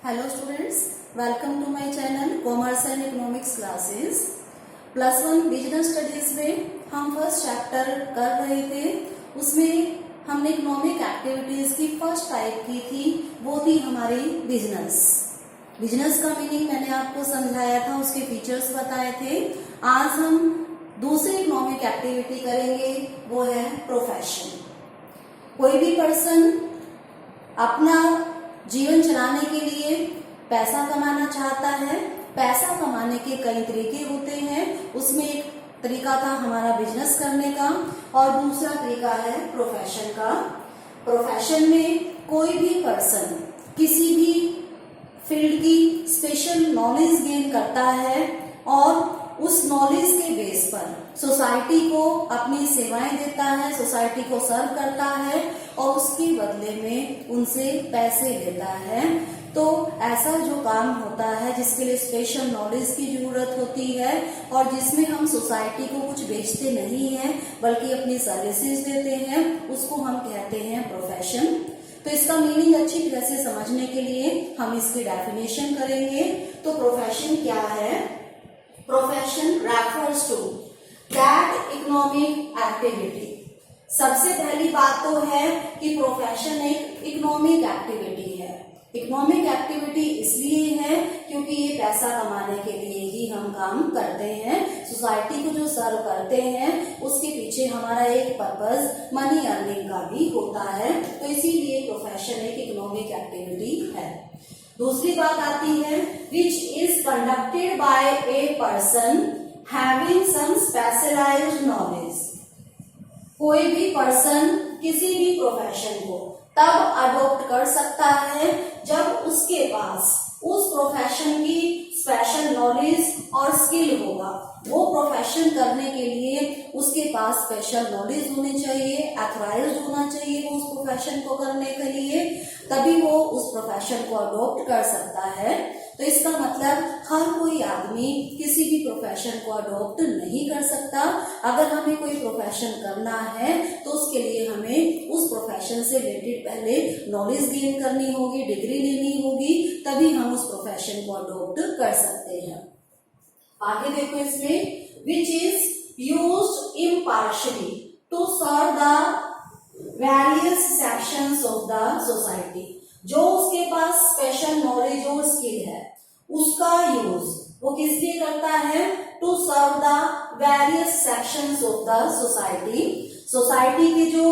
Hello students, welcome to my channel Commerce and Economics classes. Plus one business studies में हम first chapter कर रहे थे, उसमें हमने इकोनॉमिक एक्टिविटीज की फर्स्ट टाइप की थी, वो थी हमारी बिजनेस। बिजनेस का मीनिंग मैंने आपको समझाया था, उसके फीचर्स बताए थे। आज हम दूसरी इकोनॉमिक एक्टिविटी करेंगे, वो है प्रोफेशन। कोई भी पर्सन अपना जीवन चलाने के लिए पैसा कमाना चाहता है। पैसा कमाने के कई तरीके होते हैं, उसमें एक तरीका था हमारा बिजनेस करने का और दूसरा तरीका है प्रोफेशन का। प्रोफेशन में कोई भी पर्सन किसी भी फील्ड की स्पेशल नॉलेज गेन करता है और उस नॉलेज के बेस पर सोसाइटी को अपनी सेवाएं देता है, सोसाइटी को सर्व करता है और उसके बदले में उनसे पैसे लेता है। तो ऐसा जो काम होता है जिसके लिए स्पेशल नॉलेज की जरूरत होती है और जिसमें हम सोसाइटी को कुछ बेचते नहीं हैं बल्कि अपनी सर्विसेज देते हैं, उसको हम कहते हैं प्रोफेशन। तो इसका मीनिंग अच्छी तरह से समझने के लिए हम इसकी डेफिनेशन करेंगे। तो प्रोफेशन क्या है? Profession refers to that economic activity. सबसे पहली बात तो है कि प्रोफेशन एक इकोनॉमिक एक्टिविटी है। इकोनॉमिक एक्टिविटी इसलिए है क्योंकि ये पैसा कमाने के लिए ही हम काम करते हैं। सोसाइटी को जो सर्व करते हैं उसके पीछे हमारा एक पर्पस मनी अर्निंग का भी होता है, तो इसीलिए प्रोफेशन एक इकोनॉमिक एक्टिविटी है। दूसरी बात आती है which is conducted by a person having some specialised knowledge. कोई भी पर्सन किसी भी प्रोफेशन को तब अडॉप्ट कर सकता है जब उसके पास उस प्रोफेशन की स्पेशल नॉलेज और स्किल होगा। वो प्रोफेशन करने के लिए उसके पास स्पेशल नॉलेज होनी चाहिए, ऑथराइज्ड होना चाहिए वो उस प्रोफेशन को करने के लिए, तभी वो उस प्रोफेशन को अडॉप्ट कर सकता है। तो इसका मतलब हर कोई आदमी किसी भी प्रोफेशन को अडॉप्ट नहीं कर सकता। अगर हमें कोई प्रोफेशन करना है तो उसके लिए हमें उस प्रोफेशन से रिलेटेड पहले नॉलेज गेन करनी होगी, डिग्री लेनी होगी, तभी हम उस प्रोफेशन को अडॉप्ट कर सकते हैं। आगे देखो इसमें which is used impartially to serve the various sections of the society. जो उसके पास स्पेशल नॉलेज और स्किल है उसका यूज वो किस लिए करता है? To serve the various sections of the society. Society के जो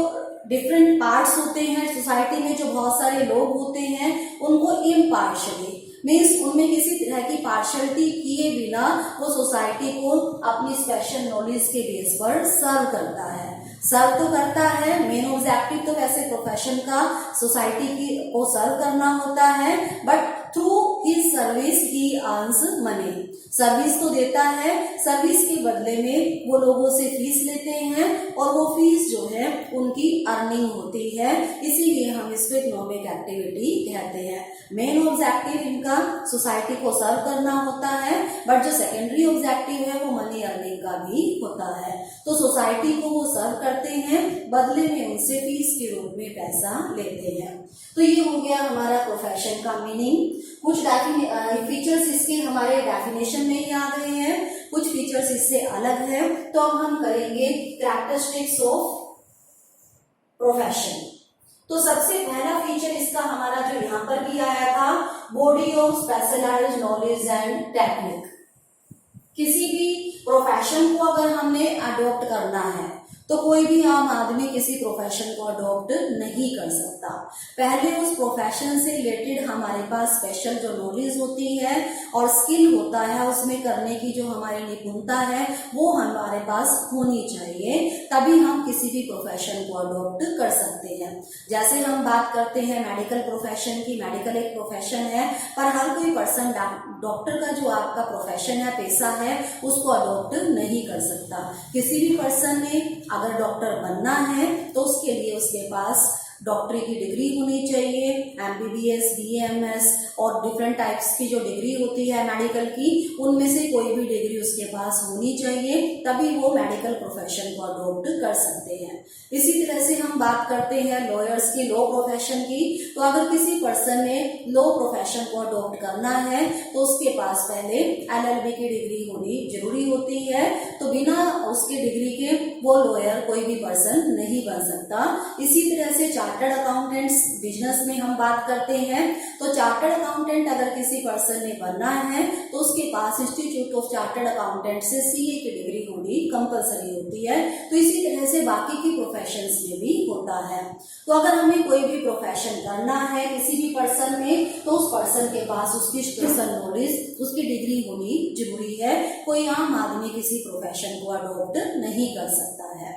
डिफरेंट पार्ट्स होते हैं, सोसाइटी में जो बहुत सारे लोग होते हैं, उनको इम्पार्शियली मीन्स उनमें किसी तरह की पार्शलिटी किए बिना वो सोसाइटी को अपनी स्पेशल नॉलेज के बेस पर सर्व करता है। सर्व तो करता है, मेन ऑब्जेक्टिव तो वैसे प्रोफेशन का सोसाइटी की को सर्व करना होता है, but through his service he earns money. Service तो देता है, सर्विस के बदले में वो लोगों से फीस लेते हैं और वो फीस जो है उनकी अर्निंग होती है, इसीलिए हम इसको इकोनॉमिक एक्टिविटी कहते हैं। मेन ऑब्जेक्टिव इनका सोसाइटी को सर्व करना होता है, बट जो सेकेंडरी ऑब्जेक्टिव है वो मनी अर्निंग का भी होता है। तो सोसाइटी को वो सर्व करते हैं, बदले में उनसे फीस के रूप में पैसा लेते हैं। तो ये हो गया हमारा प्रोफेशन का मीनिंग। कुछ फीचर्स इसके हमारे डेफिनेशन में ही आ गए हैं, कुछ फीचर्स इससे अलग है। तो अब हम करेंगे कैरेक्टरिस्टिक्स ऑफ प्रोफेशन। तो सबसे पहला फीचर इसका हमारा जो यहाँ पर भी आया था, body of specialised knowledge and technique. किसी भी प्रोफेशन को अगर हमने अडॉप्ट करना है तो कोई भी आम आदमी किसी प्रोफेशन को अडॉप्ट नहीं कर सकता। पहले उस प्रोफेशन से रिलेटेड हमारे पास स्पेशल जो नॉलेज होती है और स्किल होता है, उसमें करने की जो हमारी निपुणता है वो हमारे पास होनी चाहिए, तभी हम किसी भी प्रोफेशन को अडॉप्ट कर सकते हैं। जैसे हम बात करते हैं मेडिकल प्रोफेशन की, मेडिकल एक प्रोफेशन है, पर हर कोई पर्सन डॉक्टर का जो आपका प्रोफेशन है, पेशा है, उसको अडॉप्ट नहीं कर सकता। किसी भी पर्सन ने अगर डॉक्टर बनना है तो उसके लिए उसके पास डॉक्टरी की डिग्री होनी चाहिए, MBBS, BAMS और डिफरेंट टाइप्स की जो डिग्री होती है मेडिकल की, उनमें से कोई भी डिग्री उसके पास होनी चाहिए, तभी वो मेडिकल प्रोफेशन को अडॉप्ट कर सकते हैं। इसी तरह से हम बात करते हैं लॉयर्स की, लॉ प्रोफेशन की। तो अगर किसी पर्सन ने लो प्रोफेशन को अडॉप्ट करना है तो उसके पास पहले LLB की डिग्री होनी जरूरी होती है। तो बिना उसके डिग्री के वो लॉयर कोई भी पर्सन नहीं बन सकता। इसी तरह से चार्टर्ड अकाउंटेंट्स बिजनेस में हम बात करते हैं तो चार्टर्ड अकाउंटेंट अगर किसी पर्सन ने बनना है तो उसके पास इंस्टीट्यूट ऑफ चार्टर्ड अकाउंटेंट से CA की डिग्री होनी कंपलसरी होती है। तो इसी तरह से बाकी की प्रोफेशंस में भी होता है। तो अगर हमें कोई भी प्रोफेशन करना है किसी भी पर्सन में तो उस पर्सन के पास उसकी स्पेशल नॉलेज उसकी डिग्री होनी जरूरी है। कोई आम आदमी किसी प्रोफेशन को अडॉप्ट नहीं कर सकता है।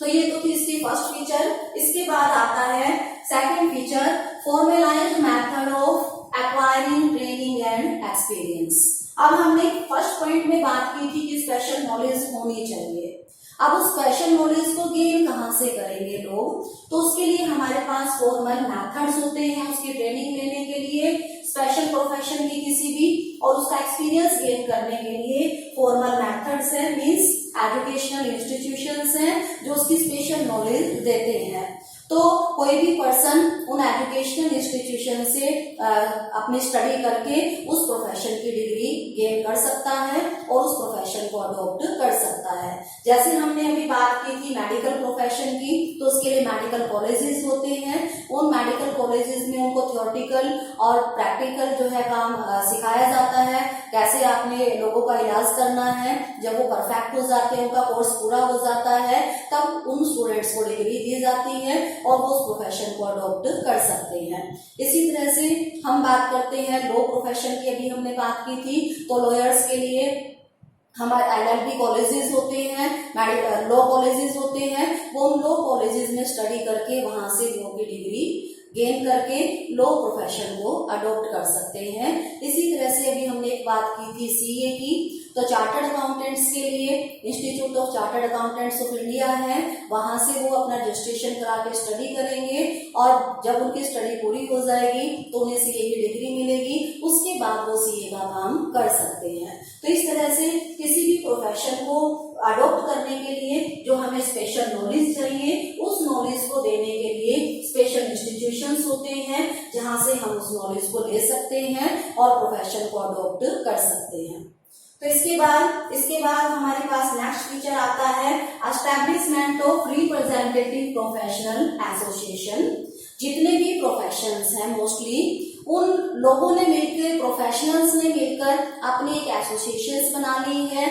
तो ये तो थी इसकी फर्स्ट फीचर। इसके बाद आता है second feature, formalised method of acquiring training and experience. अब हमने फर्स्ट पॉइंट में बात की थी कि स्पेशल नॉलेज होनी चाहिए। अब उस स्पेशल नॉलेज को गेन कहाँ से करेंगे लोग, तो उसके लिए हमारे पास फॉर्मल मेथड्स होते हैं उसकी ट्रेनिंग लेने के लिए, स्पेशल प्रोफेशन की किसी भी, और उसका एक्सपीरियंस गेन करने के लिए फॉर्मल मेथड्स है, मींस एजुकेशनल इंस्टीट्यूशंस हैं जो उसकी स्पेशल नॉलेज देते हैं। तो कोई भी पर्सन उन एजुकेशनल इंस्टीट्यूशन से अपनी स्टडी करके उस प्रोफेशन की डिग्री गेन कर सकता है और उस प्रोफेशन को अडॉप्ट कर सकता है। जैसे हमने अभी बात की थी मेडिकल प्रोफेशन की, तो उसके लिए मेडिकल कॉलेजेस होते हैं। उन मेडिकल कॉलेजेस में उनको थ्योरेटिकल और प्रैक्टिकल जो है काम सिखाया जाता है, कैसे आपने लोगों का इलाज करना है। जब वो परफेक्ट हो जाते हैं, उनका कोर्स पूरा हो जाता है, तब उन स्टूडेंट्स को डिग्री दी जाती है और वो उस प्रोफेशन को अडॉप्ट कर सकते हैं। इसी तरह से हम बात करते हैं लॉ प्रोफेशन की, अभी हमने बात की थी। तो लॉयर्स के लिए हमारे LLB कॉलेजेस होते हैं, लॉ कॉलेजेस होते हैं। वो उन लॉ कॉलेजेस में स्टडी करके वहां से लॉ की डिग्री गेन करके लॉ प्रोफेशन को अडॉप्ट कर सकते हैं। इसी तरह से अभी हमने एक बात की थी CA की, तो चार्टर्ड अकाउंटेंट्स के लिए institute of chartered accountants of India है, वहां से वो अपना रजिस्ट्रेशन करा के स्टडी करेंगे और जब उनकी स्टडी पूरी हो जाएगी तो उन्हें CA की डिग्री मिलेगी। उसके बाद वो CA का काम कर सकते हैं। तो इस तरह से किसी भी प्रोफेशन को अडॉप्ट करने के लिए जो हमें स्पेशल नॉलेज चाहिए, उस नॉलेज को देने के लिए स्पेशल इंस्टीट्यूशंस होते हैं जहां से हम उस नॉलेज को ले सकते हैं और प्रोफेशन को अडॉप्ट कर सकते हैं। तो इसके बाद हमारे पास नेक्स्ट फीचर आता है establishment of representative professional association. जितने भी प्रोफेशंस हैं मोस्टली उन लोगों ने मिलकर, प्रोफेशनल्स ने मिलकर अपनी एक एसोसिएशन बना ली है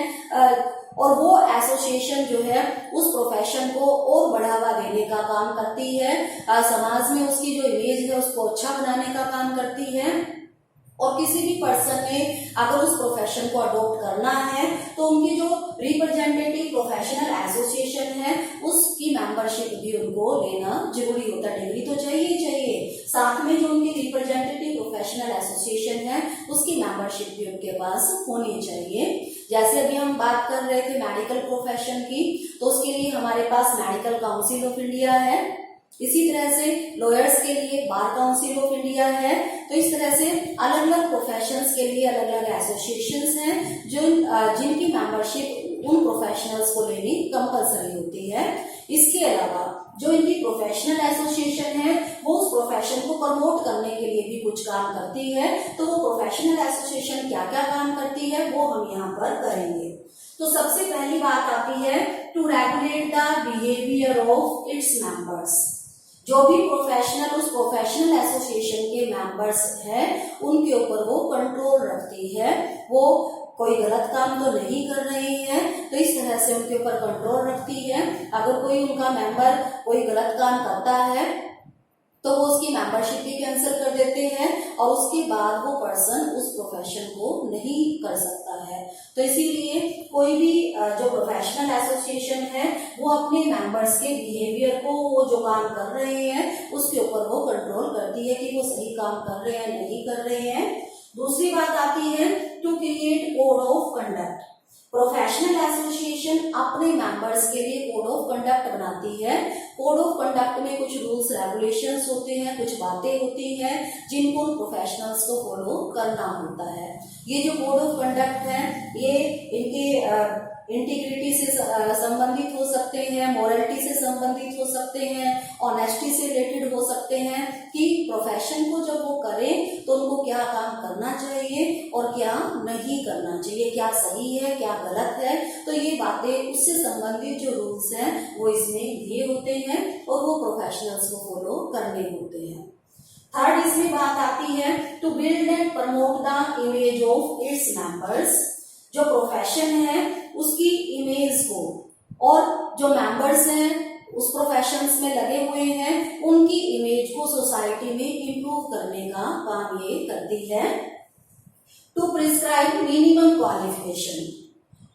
और वो एसोसिएशन जो है उस प्रोफेशन को और बढ़ावा देने का काम करती है, समाज में उसकी जो इमेज है उसको अच्छा बनाने का काम करती है। और किसी भी पर्सन ने अगर उस प्रोफेशन को अडॉप्ट करना है तो उनकी जो रिप्रेजेंटेटिव प्रोफेशनल एसोसिएशन है उसकी मेंबरशिप भी उनको लेना जरूरी होता है। डिग्री तो चाहिए ही चाहिए, साथ में जो उनकी रिप्रेजेंटेटिव प्रोफेशनल एसोसिएशन है उसकी मेंबरशिप भी उनके पास होनी चाहिए। जैसे अभी हम बात कर रहे थे मेडिकल प्रोफेशन की, तो उसके लिए हमारे पास मेडिकल काउंसिल ऑफ इंडिया है। इसी तरह से लॉयर्स के लिए बार काउंसिल ऑफ इंडिया है। तो इस तरह से अलग अलग प्रोफेशंस के लिए अलग अलग एसोसिएशंस हैं जिनकी मेंबरशिप उन प्रोफेशनल्स को लेनी कंपलसरी होती है। इसके अलावा जो इनकी प्रोफेशनल एसोसिएशन है वो उस प्रोफेशन को प्रमोट करने के लिए भी कुछ काम करती है। तो वो प्रोफेशनल एसोसिएशन क्या क्या काम करती है वो हम यहाँ पर करेंगे। तो सबसे पहली बात आती है to regulate the behaviour of its members. जो भी प्रोफेशनल उस प्रोफेशनल एसोसिएशन के मेंबर्स हैं उनके ऊपर वो कंट्रोल रखती है। वो कोई गलत काम तो नहीं कर रही है, तो इस तरह से उनके ऊपर कंट्रोल रखती है। अगर कोई उनका मेंबर कोई गलत काम करता है तो वो उसकी मेंबरशिप भी कैंसिल कर देते हैं और उसके बाद वो पर्सन उस प्रोफेशन को नहीं कर सकता है। तो इसीलिए कोई भी जो प्रोफेशनल एसोसिएशन है वो अपने मेंबर्स के बिहेवियर को, वो जो काम कर रहे हैं उसके ऊपर वो कंट्रोल करती है कि वो सही काम कर रहे हैं नहीं कर रहे हैं। दूसरी बात आती है to create code of conduct. Professional association अपने मेंबर्स के लिए कोड ऑफ कंडक्ट बनाती है। कोड ऑफ कंडक्ट में कुछ रूल्स रेगुलेशंस होते हैं, कुछ बातें होती हैं जिनको प्रोफेशनल्स को फॉलो करना होता है। ये जो कोड ऑफ कंडक्ट है ये इनके इंटीग्रिटी से संबंधित हो सकते हैं, मोरलिटी से संबंधित हो सकते हैं, ऑनेस्टी से रिलेटेड हो सकते हैं कि प्रोफेशन को जब वो कर क्या काम करना चाहिए और क्या नहीं करना चाहिए, क्या सही है क्या गलत है। तो ये बातें उससे संबंधित जो रूल्स हैं वो इसमें दिए होते हैं और वो प्रोफेशनल्स को फॉलो करने होते हैं। थर्ड इसमें बात आती है to build and promote the image of its members. जो प्रोफेशन है उसकी इमेज को और जो मेंबर्स हैं उस प्रोफेशंस में लगे हुए हैं उनकी इमेज को सोसाइटी में इंप्रूव करने का काम ये करती है। To prescribe minimum qualification.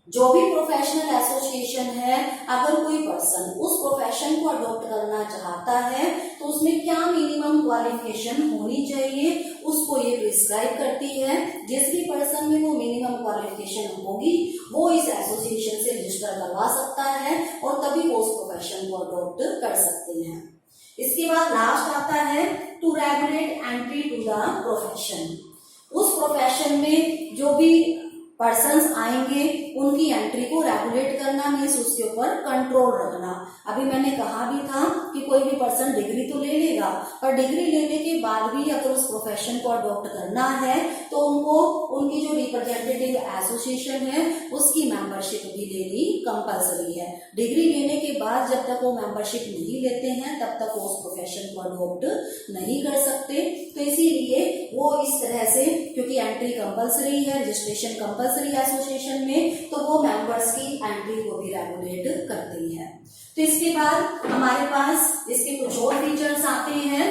जो भी प्रोफेशनल एसोसिएशन है अगर कोई पर्सन उस प्रोफेशन को अडॉप्ट करना चाहता है तो उसमें क्या मिनिमम क्वालिफिकेशन होनी चाहिए उसको ये प्रिस्क्राइब करती है। जिस भी पर्सन में वो मिनिमम क्वालिफिकेशन होगी वो इस एसोसिएशन से रजिस्टर करवा सकता है और तभी वो उस प्रोफेशन को अडॉप्ट कर सकते हैं। इसके बाद लास्ट आता है to regulate entry to the profession. उस प्रोफेशन में जो भी पर्सन्स आएंगे उनकी एंट्री को रेगुलेट करना मीन्स उसके ऊपर कंट्रोल रखना। अभी मैंने कहा भी था कि कोई भी पर्सन डिग्री तो ले लेगा पर डिग्री लेने के बाद भी अगर उस प्रोफेशन को अडॉप्ट करना है तो उनको उनकी जो रिप्रेजेंटेटिव एसोसिएशन है उसकी मेंबरशिप भी लेनी कंपलसरी है। डिग्री लेने के बाद जब तक वो मेंबरशिप नहीं लेते हैं तब तक वो उस प्रोफेशन को अडॉप्ट नहीं कर सकते। तो इसीलिए वो इस तरह से क्योंकि एंट्री कंपलसरी है, रजिस्ट्रेशन कंपलसरी एसोसिएशन में, तो वो मेंबर्स की एंट्री को भी रेगुलेट करती है। तो इसके बाद हमारे पास इसके कुछ और फीचर्स आते हैं।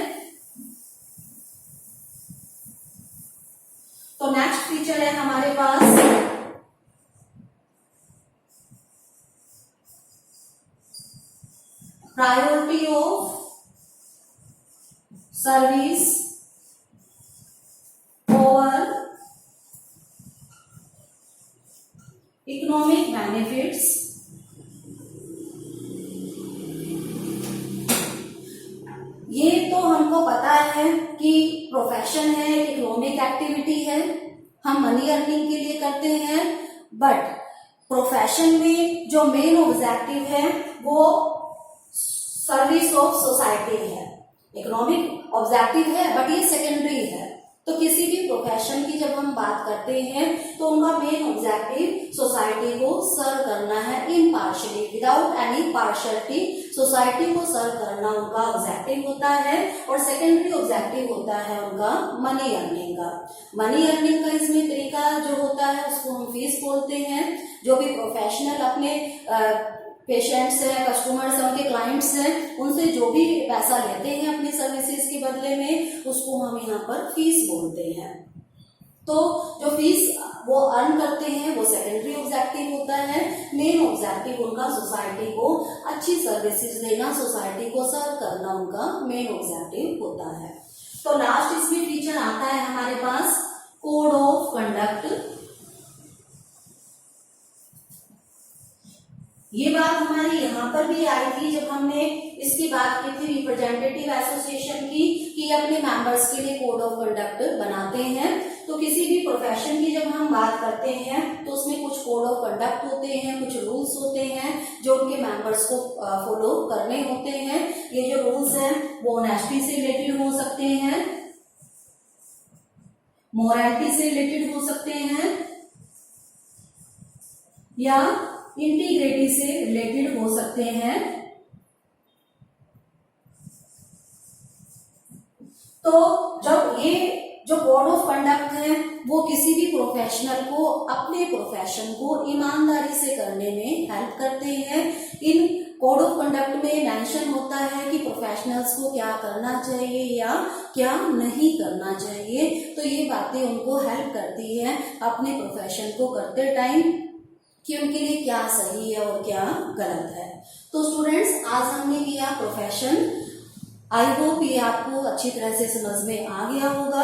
तो नेक्स्ट फीचर है हमारे पास priority of service over economic benefits. ये तो हमको पता है कि प्रोफेशन है, इकोनॉमिक एक्टिविटी है, हम मनी अर्निंग के लिए करते हैं, बट प्रोफेशन में जो मेन ऑब्जेक्टिव है वो सर्विस ऑफ सोसाइटी है। इकोनॉमिक ऑब्जेक्टिव है बट ये सेकेंडरी है। तो किसी भी प्रोफेशन की जब हम बात करते हैं तो उनका मेन ऑब्जेक्टिव सोसाइटी को सर्व करना है impartially, without any partiality. Society को सर्व करना उनका ऑब्जेक्टिव होता है और सेकेंडरी ऑब्जेक्टिव होता है उनका मनी अर्निंग का। मनी अर्निंग का इसमें तरीका जो होता है उसको हम फीस बोलते हैं। जो भी प्रोफेशनल अपने पेशेंट्स हैं, कस्टमर्स हैं, उनके क्लाइंट्स हैं, उनसे जो भी पैसा लेते हैं अपनी सर्विसेज के बदले में उसको हम यहाँ पर फीस बोलते हैं। तो जो फीस वो अर्न करते हैं वो सेकेंडरी ऑब्जेक्टिव होता है। मेन ऑब्जेक्टिव उनका सोसाइटी को अच्छी सर्विसेज देना, सोसाइटी को सर्व करना उनका मेन ऑब्जेक्टिव होता है। तो लास्ट इसमें फीचर आता है हमारे पास कोड ऑफ कंडक्ट। ये बात हमारी यहाँ पर भी आई थी जब हमने इसकी बात की थी रिप्रेजेंटेटिव एसोसिएशन की कि अपने मेंबर्स के लिए कोड ऑफ कंडक्ट बनाते हैं। तो किसी भी प्रोफेशन की जब हम बात करते हैं तो उसमें कुछ कोड ऑफ कंडक्ट होते हैं, कुछ रूल्स होते हैं जो उनके मेंबर्स को फॉलो करने होते हैं। ये जो रूल्स हैं वो ऑनेस्टी से रिलेटेड हो सकते हैं, मोरालिटी से रिलेटेड हो सकते हैं या इंटीग्रिटी से रिलेटेड हो सकते हैं। तो जब ये जो कोड ऑफ कंडक्ट है वो किसी भी प्रोफेशनल को अपने प्रोफेशन को ईमानदारी से करने में हेल्प करते हैं। इन कोड ऑफ कंडक्ट में मेंशन होता है कि प्रोफेशनल्स को क्या करना चाहिए या क्या नहीं करना चाहिए। तो ये बातें उनको हेल्प करती है अपने प्रोफेशन को करते टाइम कि उनके लिए क्या सही है और क्या गलत है। तो स्टूडेंट्स आज हमने किया प्रोफेशन। आई होप ये आपको अच्छी तरह से समझ में आ गया होगा।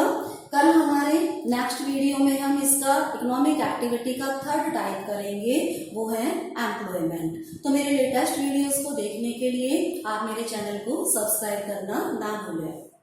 कल हमारे नेक्स्ट वीडियो में हम इसका इकोनॉमिक एक्टिविटी का थर्ड टाइप करेंगे, वो है एम्प्लॉयमेंट। तो मेरे लेटेस्ट वीडियोस को देखने के लिए आप मेरे चैनल को सब्सक्राइब करना ना भूलें।